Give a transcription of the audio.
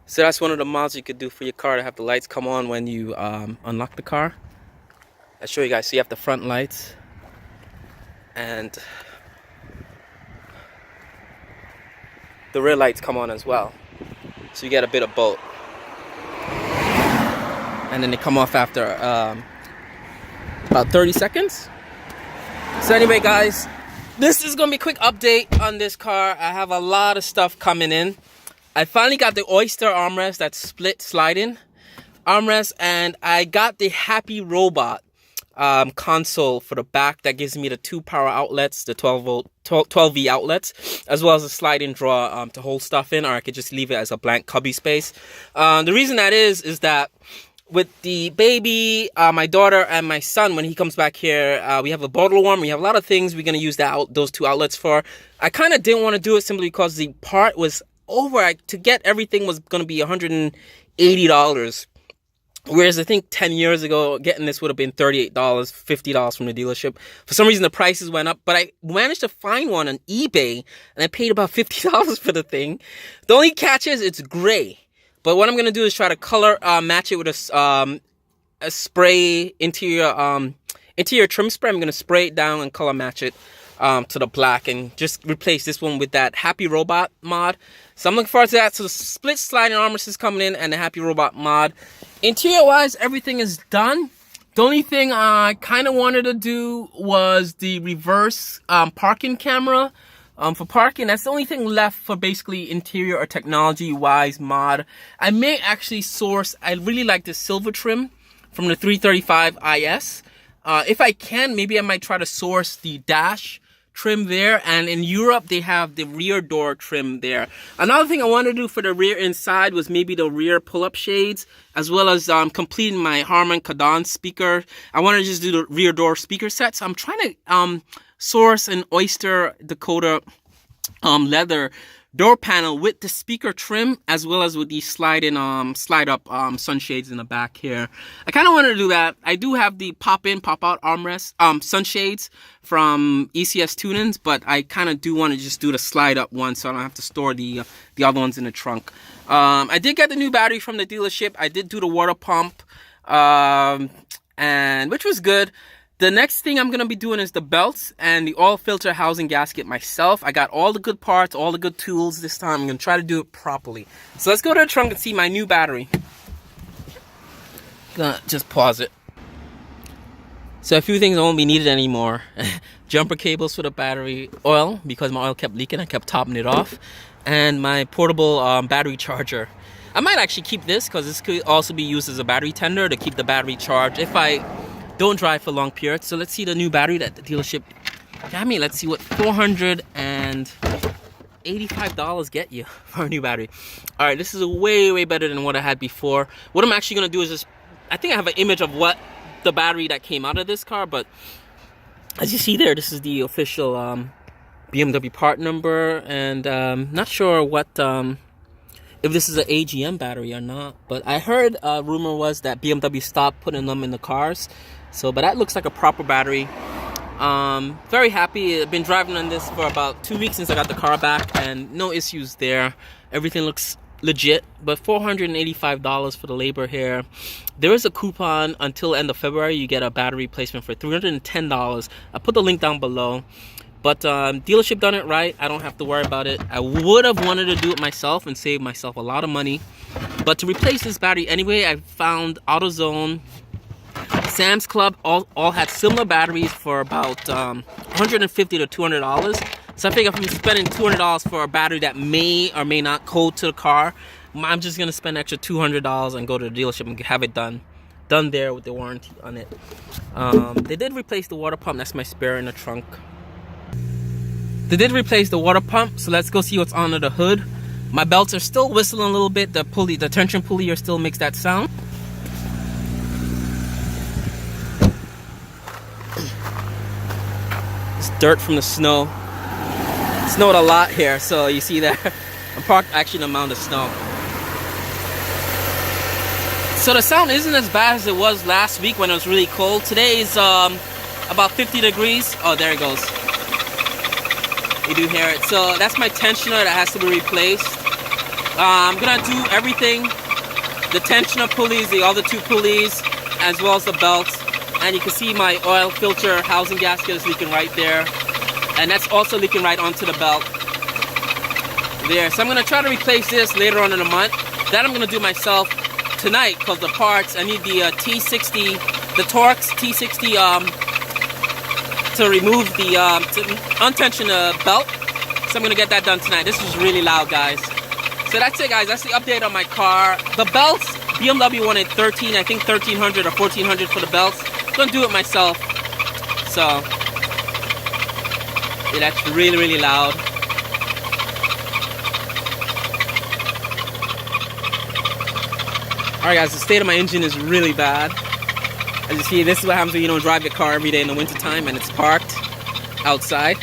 So that's one of the mods you could do for your car to have the lights come on when you unlock the car. I'll show you guys. So you have the front lights and the rear lights come on as well. So you get a bit of both. And then they come off after about 30 seconds. So anyway guys, this is gonna be a quick update on this car. I have a lot of stuff coming in. I finally got the Oyster armrest, that's split sliding armrest, and I got the Happy Robot console for the back that gives me the 2 power outlets, the 12V outlets, as well as a sliding drawer to hold stuff in, or I could just leave it as a blank cubby space. The reason that is that with the baby, my daughter, and my son, when he comes back here, we have a bottle warmer. We have a lot of things we're going to use those 2 outlets for. I kind of didn't want to do it simply because the part was over. To get everything was going to be $180. Whereas I think 10 years ago, getting this would have been $38, $50 from the dealership. For some reason, the prices went up, but I managed to find one on eBay, and I paid about $50 for the thing. The only catch is it's gray. But what I'm going to do is try to color match it with a spray interior trim spray. I'm going to spray it down and color match it to the black and just replace this one with that Happy Robot mod. So I'm looking forward to that. So the split sliding armrest is coming in and the Happy Robot mod. Interior wise, everything is done. The only thing I kind of wanted to do was the reverse parking camera. For parking, that's the only thing left for basically interior or technology wise mod. I may actually source, I really like this silver trim from the 335 IS. If I can, maybe I might try to source the dash trim there, and in Europe they have the rear door trim there. Another thing I wanted to do for the rear inside was maybe the rear pull-up shades, as well as completing my Harman Kardon speaker. I want to just do the rear door speaker set, so I'm trying to source an Oyster Dakota leather door panel with the speaker trim, as well as with the slide up sunshades in the back here. I kind of wanted to do that. I do have the pop in pop out armrest sunshades from ECS Tunings, but I kind of do want to just do the slide up one so I don't have to store the other ones in the trunk. I did get the new battery from the dealership. I did do the water pump, and which was good. The next thing I'm going to be doing is the belts and the oil filter housing gasket myself. I got all the good parts, all the good tools this time. I'm going to try to do it properly. So let's go to the trunk and see my new battery. Gonna just pause it. So a few things won't be needed anymore. Jumper cables for the battery, oil, because my oil kept leaking. I kept topping it off. And my portable battery charger. I might actually keep this because this could also be used as a battery tender to keep the battery charged if I don't drive for long periods. So let's see the new battery that the dealership got me. Let's see what $485 get you for a new battery. All right, this is way better than what I had before. What I'm actually gonna do is just, I think I have an image of what the battery that came out of this car, but as you see there, this is the official BMW part number, and not sure what if this is an AGM battery or not, but I heard rumor was that BMW stopped putting them in the cars. So, but that looks like a proper battery. Very happy. I've been driving on this for about 2 weeks since I got the car back, and no issues there. Everything looks legit. But $485 for the labor here. There is a coupon until end of February. You get a battery replacement for $310. I put the link down below. But dealership done it right. I don't have to worry about it. I would have wanted to do it myself and save myself a lot of money. But to replace this battery anyway, I found AutoZone, Sam's Club, all had similar batteries for about $150 to $200. So I figure if I'm spending $200 for a battery that may or may not code to the car, I'm just going to spend an extra $200 and go to the dealership and have it done there with the warranty on it. They did replace the water pump. That's my spare in the trunk. They did replace the water pump, so let's go see what's under the hood. My belts are still whistling a little bit. The pulley, the tension pulley here still makes that sound. It's dirt from the snow. It snowed a lot here, so you see that. I'm parked actually in a mound of snow. So the sound isn't as bad as it was last week when it was really cold. Today is about 50 degrees. Oh, there it goes. You do hear it. So that's my tensioner that has to be replaced. I'm gonna do everything, the tensioner pulleys, the other two pulleys, as well as the belts. And you can see my oil filter housing gasket is leaking right there. And that's also leaking right onto the belt there. So I'm gonna try to replace this later on in the month. That I'm gonna do myself tonight, because the parts, I need the T60, the Torx T60 to remove the, to untension the belt. So I'm gonna get that done tonight. This is really loud, guys. So that's it, guys. That's the update on my car. The belts, BMW wanted 13, I think 1300 or 1400 for the belts. I'm gonna do it myself. So, yeah, that's really, really loud. Alright guys, the state of my engine is really bad. As you see, this is what happens when you don't drive your car every day in the wintertime and it's parked outside.